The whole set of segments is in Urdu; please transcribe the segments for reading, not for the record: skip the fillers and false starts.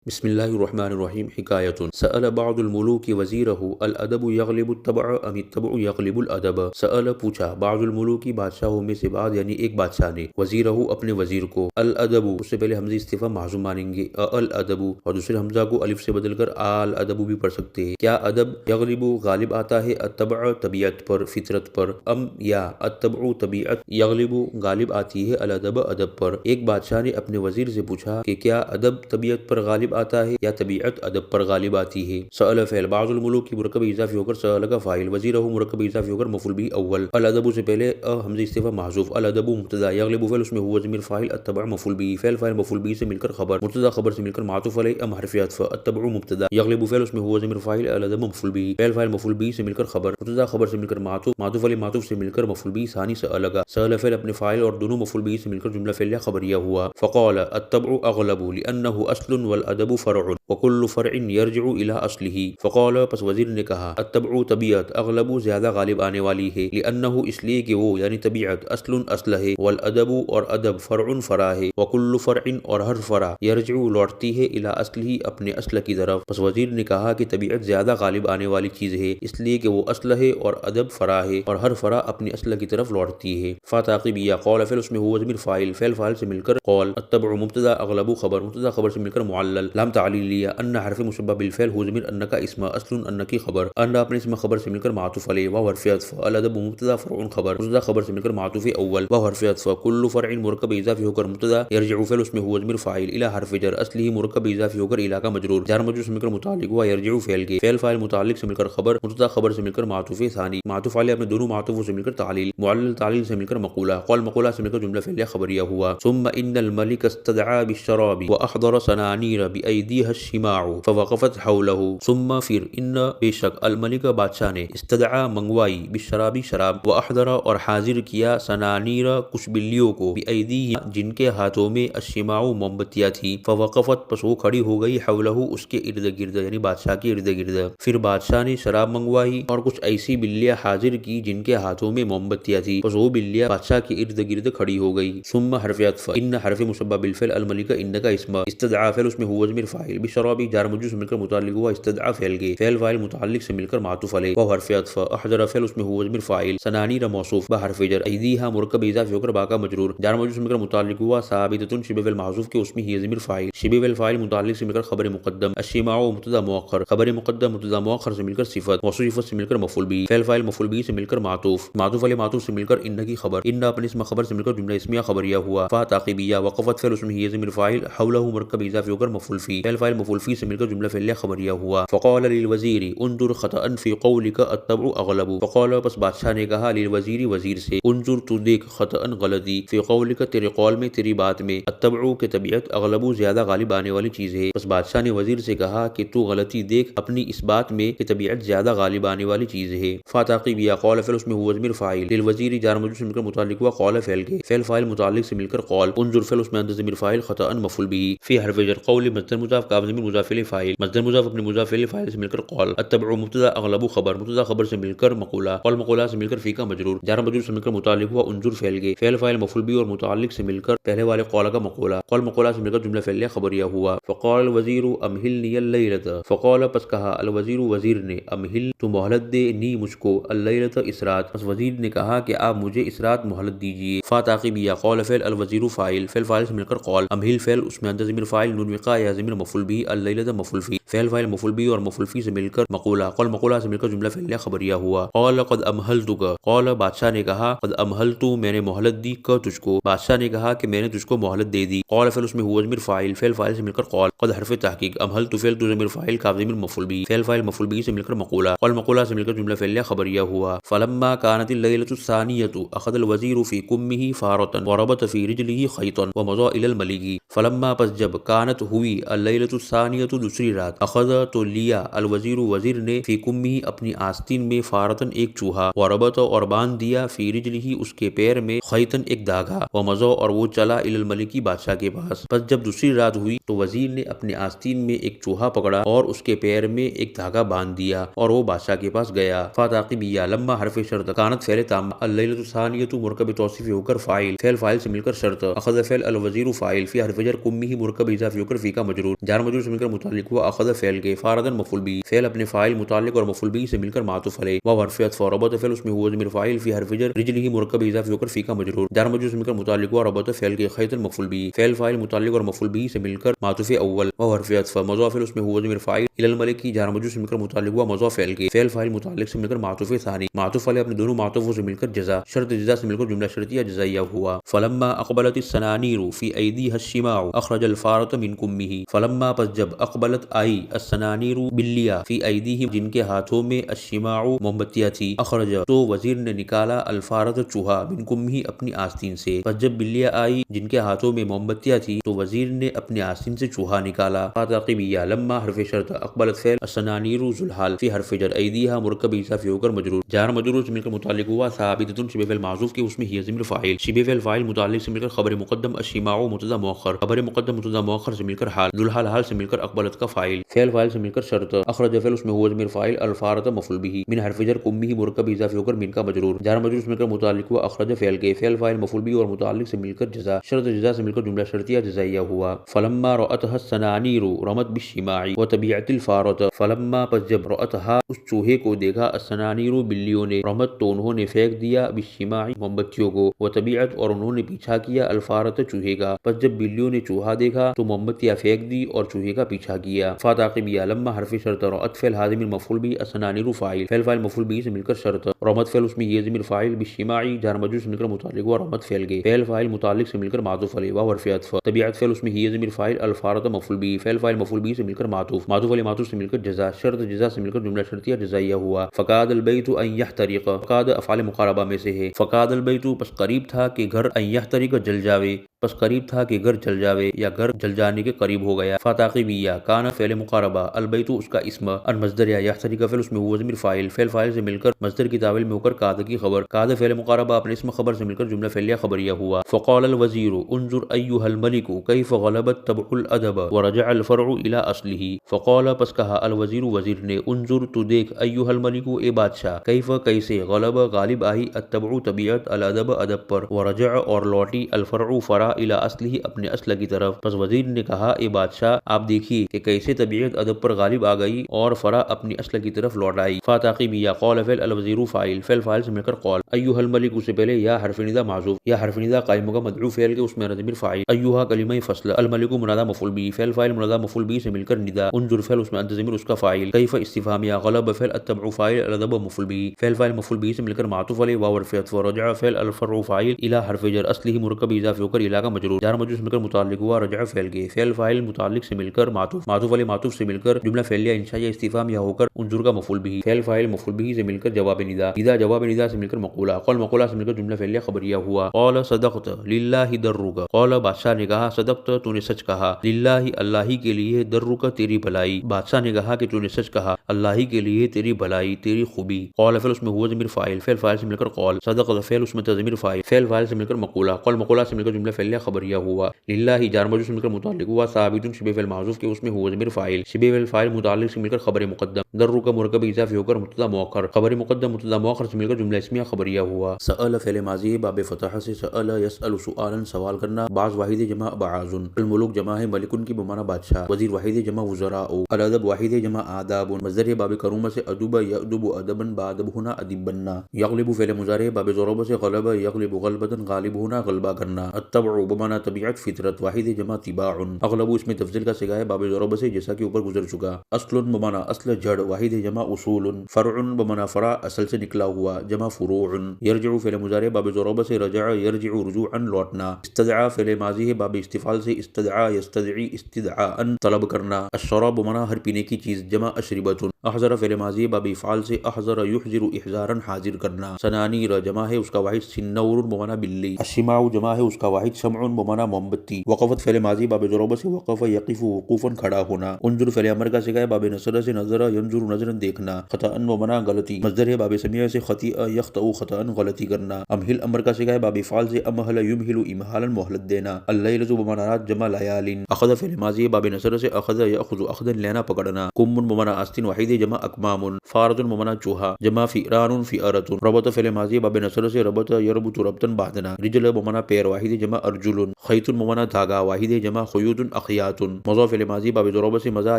بسم اللہ الرحمن الرحیم حکایت سأل بعض الملوک وزیرہ الادب یغلب الطبع ام الطبع یغلب الادب۔ سأل پوچھا بعض الملوکی بادشاہوں میں سے بعض یعنی ایک بادشاہ نے وزیرہ اپنے وزیر کو الادب اس سے پہلے حمزہ استفہام محذوف مانیں گے الادب اور دوسرے حمزہ کو الف سے بدل کر الادب بھی پڑھ سکتے ہیں۔ کیا ادب یغلب غالب آتا ہے الطبع طبیعت پر فطرت پر، ام یا الطبع طبیعت یغلب غالب آتی ہے الادب ادب پر۔ ایک بادشاہ نے اپنے وزیر سے پوچھا کہ کیا ادب طبیعت پر غالب آتا ہے یا طبیعت ادب پر غالب آتی ہے۔ سأل فعل بعض الملوک کی مرکب اضافی ہو کر سأل کا فاعل، وزیرہ مرکب اضافی ہو کر مفعول بھی اول، الادب سے پہلے حمزہ استفہام محذوف، الادب مبتدا، یغلب فعل اس میں ہوا ضمیر فاعل، الطبع مفعول بھی، فعل فاعل مفعول بھی سے مل کر خبر، مبتدا خبر سے مل کر معطوف علیہ ام حرف عطف، الطبع مبتدا، یغلب فعل اس میں ہوا ضمیر فاعل، الادب مفعول بھی، فعل فاعل مفعول بھی سے مل کر خبر، مبتدا خبر سے مل کر معطوف، معطوف علیہ معطوف سے مل کر مفعول بھی ثانی سأل کا، سأل فعل اپنے فاعل اور دونوں مفعول بھی سے مل کر جملہ فعلیہ خبریہ ہوا۔ فقال الطبع اغلب لانه اصل والادب فرع وكل فرع يرجع الى اصله۔ فقال پس وزیر نے کہا الطبع طبیعت اغلب زیادہ غالب آنے والی ہے، لانه اس لیے کہ وہ یعنی طبیعت اصل ہے، والادب اور ادب فرع فرع ہے، وكل فرع اور ہر فرع يرجع لوٹتی ہے الى اصله اپنے اصل کی طرف۔ پس وزیر نے کہا کہ طبیعت زیادہ غالب آنے والی چیز ہے اس لیے کہ وہ اصل ہے اور ادب فرع ہے اور ہر فرع اپنے اصل کی طرف لوٹتی ہے۔ فتعقیبیہ قول فعل اس میں ہوا ضمیر فاعل، فعل فاعل سے مل کر قول، الطبع مبتدا اغلب خبر، مبتدا خبر سے مل کر معلل، لام تعلیلیہ، ان حرف مشبہ بالفعل ہو ضمیر ان کا اسم، اصل ان کی خبر، ان اپنے اسم خبر سے مل کر معطوف علیہ، واو حرف عطف، الادب مبتدا فرع خبر، مبتدا خبر سے مل کر معطوف اول، واو حرف عطف، کل فرع مرکب اضافی ہو کر مبتدا، یرجع فعل اس میں ہوا ضمیر فاعل، الی حرف جر اصلی مرکب اضافی ہو کر الی کا مجرور، جار مجرور سے مل کر متعلق ہوا یرجع فعل کے، فعل فاعل متعلق سے مل کر خبر، مبتدا خبر سے مل کر معطوف ثانی، معطوف علیہ اپنے دونوں معطوفوں سے مل کر تعلیل، معلل تعلیل سے مل کر مقولہ، قول مقولہ سے مل کر جملہ فعلیہ خبریہ ہوا۔ ثم ان الملك استدعى بالشراب واحضر صنانير بايديها الشماع فوقفت حوله۔ ثم پھر ان بے شک الملک بادشاہ نے استدعا منگوائی بالشراب شراب، واحضر اور حاضر کیا صنانیر کچھ بلیوں کو، بایدیہ جن کے ہاتھوں میں الشماع موم بتیاں تھی، فوقفت پس وہ کھڑی ہو گئی حولہ اس کے ارد گرد یعنی بادشاہ کے ارد گرد۔ پھر بادشاہ نے شراب منگوائی اور کچھ ایسی بلیاں حاضر کی جن کے ہاتھوں میں موم بتیاں تھی، پس وہ بلیاں بادشاہ کے ارد گرد کھڑی ہو گئی۔ ثم حرف عطف، ان حرف مشبہ بالفعل، الملک ان کا اسم، استدعا فعل اس میں ہوا ضمیر فاعل، بالشراب جار مجرور سے مل کر متعلق ہوا استدعا فعل کے، فعل فاعل متعلق سے مل کر معطوف علیہ، وہ حرف عطف، احضر فعل اس میں ہوا ضمیر فاعل، صنانیر موصوف بحرف جر، ایدیہا مرکب اضافی ہو کر با کا مجرور، جار مجرور سے مل کر متعلق ہوا ثابتۃ شبہ فعل محذوف کے اس میں ہی ضمیر فاعل، شبہ فعل فاعل متعلق سے مل کر خبر مقدم، الشماع مبتدا مؤخر، خبر مقدم مبتدا مؤخر سے مل کر صفت، موصوف صفت سے مل کر مفعول بھی، فعل فاعل مفعول بھی سے مل کر معطوف، معطوف علیہ معطوف سے مل کر ان کی خبر، ان اپنے اسم خبر سے مل کر جملہ اسمیہ خبریہ ہوا۔ فا تعقیبیہ وقفت فعل اس میں ہی ضمیر فاعل، حولہ مرکب اضافی ہو کر مفعول فی، فعل فاعل مفعول فی سے مل کر جملہ فعلیہ خبریہ ہوا۔ فقال للوزیر انظر خطأ فی قولک الطبع اغلب، فقال پس بادشاہ نے کہا للوزیر وزیر سے، انظر تو دیکھ خطأ غلطی، فی قولک تیرے قول میں تیری بات میں، الطبع کہ طبیعت اغلب زیادہ غالب آنے والی چیز ہے۔ پس بادشاہ نے وزیر سے کہا کہ تو غلطی دیکھ اپنی اس بات میں کہ طبیعت زیادہ غالب آنے والی چیز ہے۔ فاتعقیبیہ قول فعل اس میں ہوا ضمیر فاعل، للوزیر جار مجرور سے مل کر متعلق ہوا قول فعل کے، فعل فاعل متعلق سے مل کر قول، انظر فعل اس میں اندر ضمیر فاعل خطأ مفعول به، فی حرف جر، قول مصدر مضاف کاف ضمیر مضاف الیہ فاعل، مصدر مضاف اپنے مضاف الیہ فاعل سے مل کر قول، الطبع مبتدا اغلب خبر، مبتدا خبر سے مل کر مقولہ، قول مقولہ سے مل کر فی کا مجرور، جار مجرور سے مل کر متعلق ہوا انظر فعل کے، فعل فاعل مفعول به اور متعلق سے مل کر پہلے والے قول کا مقولہ، قول مقولہ سے مل کر جملہ فعلیہ خبریہ ہوا۔ فقال الوزیر امہلنی اللیلۃ، فقال پس کہا الوزیر وزیر نے، امہل تو مہلت دے نی مجھ کو، اللیلۃ اس رات، پس وزیر نے کہا کہ آپ مجھے اس رات مہلت دیجیے۔ فاتعقیبیہ قول فعل الوزیر فاعل، فعل فاعل سے مل کر قول، امہل فعل اس میں اندر ضمیر فاعل نون وقاء یا ضمیر مفعول به، اللیلۃ مفعول فی، فعل فاعل مفعول به اور مفعول فی سے مل کر مقولہ، قول مقولہ سے مل کر جملہ فعلیہ خبریہ ہوا۔ قال قد امہلتک، قال بادشاہ نے کہا قد امہلت میں نے مہلت دی کا تجھ کو، بادشاہ نے کہا کہ میں نے تجھ کو مہلت دے دی۔ قال فعل اس میں ہوا ضمیر فاعل، فعل فاعل سے مل کر قول، قد حرف تحقیق، امہلت فعل تو ضمیر فاعل کاف ضمیر مفعول به، فعل فاعل مفعول به سے مل کر مقولہ، قول مقولہ سے مل کر جملہ فعلیہ خبریہ ہوا۔ فلما كانت الليلة الثانية اخذ الوزیر فی کمه فارة وربط فی رجله خيطا ومضى الى الملك۔ فلما پس جب کانت ہوئی الليلة الثانية دوسری رات، اخذ تو لیا الوزیر وزیر نے فی کمه اپنی آستین میں فارتن ایک چوہا، وربط اور باندھ دیا فی رجلہ اس کے پیر میں خیطن ایک دھاگا، ومضى اور وہ چلا الی الملک بادشاہ کے پاس۔ پس جب دوسری رات ہوئی تو وزیر نے اپنے آستین میں ایک چوہا پکڑا اور اس کے پیر میں ایک دھاگا باندھ دیا اور وہ بادشاہ کے پاس گیا۔ فاتعقیبیہ لما حرف شرط، کانت فعل تام، اللیلۃ الثانیۃ مرکب توصیفی ہو کر فاعل، فعل فاعل سے مل کر شرط، اخذ فعل الوزیر فاعل، فی حرف فجر کمی ہی مرکب اضافی ہو کر فی کا مجرور جار مجرور سے مل کر متعلق ہوا اخذ فعل کے فاردن مفعول به فعل اپنے فاعل متعلق اور مفعول به سے مل کر معطوف علیہ و حرف عطف ربط فعل اس میں ہوا ضمیر فاعل فی حرف جر رجله مرکب اضافی ہو کر فی کا مجرور جار مجرور سے مل کر متعلق ہوا ربط فعل کے خیط مفعول به فعل فاعل متعلق اور مفعول به سے مل کر معطوف اول و حرف عطف مضاف اس میں ہوا ضمیر فاعل الی الملک کی جار مجرور سے مل کر متعلق ہوا مضاف فعل کے فعل فاعل متعلق سے مل کر معطوف ثانی معطوف علیہ اپنے دونوں معطوفوں سے مل کر جزا شرط جزا سے مل کر جملہ شرطیہ جزائیہ ہوا فلما اقبلت السنانیر فی ایدیها الشماع اخرج الفارۃ من کمه فلما پس جب اقبلت آئی السنانیر بلیاں فی ایدیہم جن کے ہاتھوں میں الشماع موم بتیاں تھی اخرج تو وزیر نے نکالا الفارۃ چوہا من کمه اپنی آستین سے پس جب بلیاں آئی جن کے ہاتھوں میں موم بتیاں تھی تو وزیر نے اپنے آستین سے چوہا نکالا فاتقبیہ لما حرف شرط اقبلت فعل السنانیر ذوالحال فی حرف جر ایدیہا مرکب اضافی ہو کر مجرور جار مجرور سے مل کر متعلق ہوا ثابتۃ شبہ فعل معذوف کے اس میں ہی ضمیر فاعل شبہ فعل فاعل متعلق سے مل کر خبر مقدم الشماع مبتدا مؤخر خبر مقدم مبتدا مؤخر سے مل کر حال ذوالحال حال سے مل کر اقبلت کا فاعل فعل فاعل سے مل کر شرط اخرج فعل اس میں ہوا ضمیر فاعل الفارۃ مفعول به من حرف جر کمه مرکب اضافی ہو کر من کا مجرور جار مجرور سے مل کر متعلق ہوا اخرج فعل کے فعل فاعل مفعول به اور متعلق سے مل کر جزا شرط جزا سے مل کر جملہ شرطیہ جزائیہ ہوا فلما رأتها السنانیر رمت بالشماع وتبعت الفارۃ فلما پس جب رأتها اس چوہے کو دیکھا السنانیر بلیوں نے رمت تو انہوں نے پھینک دیا بالشماع موم بتیوں کو وتبعت اور انہوں نے پیچھا کیا الفارۃ چوہے کا پس جب بلیوں نے چوہا دیکھا تو موم بتیاں پھینک دی اور چوہے کا پیچھا کیا فاتعقبیہ لما حرف شرط رأت فعل حاضم مفعول به السنانیر فاعل فعل فاعل مفعول به سے مل کر شرط رمت فعل اس میں یہ ضمیر فاعل بالشماع جار مجرور سے مل کر متعلق ہوا رمت فعل کے فعل فاعل متعلق سے مل کر معطوف علیہ و حرف عطف طبیعت فعل اس میں یہ ضمیر فاعل الفارۃ مفعول به فعل فاعل مفعول به سے مل کر معطوف علیہ معطوف سے مل کر جزا شرط جزا سے مل کر جملہ شرطیہ جزائیہ ہوا فقاد البیت ان یحترق فقاد افعال مقاربہ میں سے ہے فقاد البیت پس قریب تھا کہ گھر ان یحترق جل جاوے پس قریب تھا کہ گھر جل جاوے یا گھر جل جانے کے قریب ہو گیا فاتعقبیہ کان فعل مقاربہ البیت اس کا اسم ان مصدر یا یحترق فعل اس میں ہوا ضمیر فاعل فعل فاعل سے مل کر مصدر کی تاویل میں ہو کر قاد کی خبر قاد فعل مقاربہ اپنے اسم خبر سے مل کر جملہ فعلیہ خبریہ ہوا فقال الوزیر انظر ایھا الملک کیف غلبت تبع الادب ورجع الفرع الى اصله فقال پس کہا الوزیر وزیر نے انظر تو دیکھ ایھا الملک اے بادشاہ کیف کیسے غلب غالب آئی التبع طبیعت الادب ادب پر ورجع اور لوٹی الفرع فرع الى اصله اپنے اصل کی طرف پس وزیر نے کہا اے بادشاہ آپ دیکھیے کہ کیسے طبیعت ادب پر غالب آ گئی اور فرع اپنی اصل کی طرف لوٹ آئی فاتعقبیہ قال فعل الوزیر فاعل فعل فاعل سے مل کر قال ایھا الملک سے پہلے یا حرف ندا معذوف یا حرف ندا قائم ہوگا مدعو فعل کے اس میں ضمیر فاعل ایھا کلمہ فصل الملک منادى مفعول به فعل فاعل منادى مفعول به سے مل کر ندا انظر فعل اس میں انت ضمیر اس کا فاعل کیف استفهامیہ غلب فعل التبع فاعل الادب مفعول به فعل فاعل مفعول به سے مل کر معطوف علیہ واو حرف عطف ورجع فعل الفرع فاعل الى حرف جر اصله مرکب اضافی ہو کر الى کا مجرور جار مجرور سے مل کر متعلق ہوا رجع فعل کے فعل فاعل متعلق سے مل کر معطوف علیہ معطوف سے مل کر جملہ فعلیہ انشائیہ استفهامیہ ہو کر انظر کا مفعول به فعل فاعل مفعول به سے مل کر جواب ندا جواب ندا سے مل کر مقولہ قول مقولہ سے مل کر جملہ فعلیہ خبریہ ہوا قال صدقت للہ درک قال بادشاہ نے کہا صدقت تو نے سچ کہا للہ اللہ ہی کے لیے درک تیری بھلائی بادشاہ نے کہا کہ تو نے سچ کہا اللہ ہی کے لیے تیری بھلائی تیری خوبی قال فعل اس میں ہوا ضمیر فاعل فعل فاعل سے مل کر قال صدقت فعل اس میں ضمیر فاعل فعل فاعل سے مل کر مقولہ قول مقولہ سے مل کر جملہ فعلیہ خبریہ ہوا للہ جار مجرور سے مل کر متعلق ہوا ثابت شبہ فعل معذوف کے اس میں ہوا ضمیر فاعل شبہ فعل فاعل متعلق سے مل کر خبر مقدم درک مرکب اضافی ہو کر مبتدا مؤخر خبر مقدم مبتدا مؤخر سے مل کر جملہ اسمیہ خبریہ ہوا سأل فعل ماضی باب فتح سے سأل يسأل سؤالا سوال کرنا بعض واحد جمع بعاض الملوک جمع ہے ملکن کی بمعنی بادشاہ وزیر واحد جمع وزراء الادب واحد جمع آداب مصدر باب کرومہ سے ادب یادب ادبا بادب ہونا ادبنا یغلب فعل مضارع باب ضرب سے غلب یغلب غلبتا غالب ہونا غلبہ کرنا الطبع بمعنی طبیعت فطرت واحد جمع طباع اغلب اس میں تفضیل کا صیغہ ہے باب ضرب سے جیسا کہ اوپر گزر چکا اصل بمعنی اصل جڑ واحد جمع اصول فرع بمعنی فرع اصل سے نکلا ہوا جمع فروع یرجع فعل مضارع باب ضرب سے رجع یرجع رجوعا لوٹنا استدعا فعل ماضی ہے باب استفعال سے استدعا یستدعی استدعاء طلب کرنا الشراب بمعنی ہر پینے کی چیز جمع اشربۃ احضر فعل ماضی باب افعال سے احضر یحضر احضارا حاضر کرنا سنانیر جمع ہے اس کا واحد سنور بمعنی بلی الشماع جمع ہے اس کا واحد شمع بمعنی موم بتی وقفت فعل ماضی باب ضرب سے وقف یقف وقوفا کھڑا ہونا انظر فعل امر کا صیغہ ہے باب نظر سے نظر ینظر نظرا دیکھنا خطأ بمعنی غلطی مصدر ہے باب سمیع سے خطیئ یخطئ خطأ غلطی کرنا امہل امر کا صیغہ ہے باب افعال سے امہل یمہل امہالا مہلت دینا اللیل بمعنی رات جمع لیال اخذ فعل ماضی باب نصر سے اخذ یاخذ اخذا لینا پکڑنا کم بمعنی آستین واحد جمع اکمام، فارۃ بمعنی چوہا جمع فئران فئرۃ، ربط فعل ماضی باب نصر سے ربط یربط ربطا بعدنا، رجل بمعنی پیر واحد جمع ارجل، خیط بمعنی دھاگا واحد جمع خیوط اخیاط، مضاف فعل ماضی باب ضرب سے مضا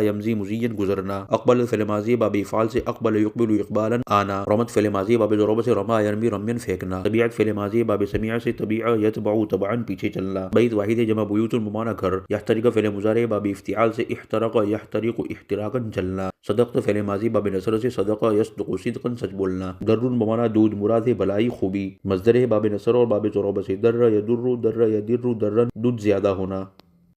یمضی مضیا گزرنا، اقبل فعل ماضی باب افعال سے اقبل یقبل اقبالا آنا، رمت فعل ماضی باب ضرب سے رما یرمی رمیا پھینکنا، طبیعت فعل ماضی باب سمیع سے طبیع یتبع تبعا پیچھے چلنا، بیت واحد جمع بیوت بمعنی گھر، یحترق فعل مضارع باب افتعال سے احترق یحترق احتراقا جلنا، صدقت فعل ماضی باب نصر سے صدق یصدق صدقا سچ بولنا، در بمعنی دودھ مراد ہے بلائی خوبی، مصدر ہے باب نصر اور باب ضرب سے در یدر در یدر درن دودھ زیادہ ہونا۔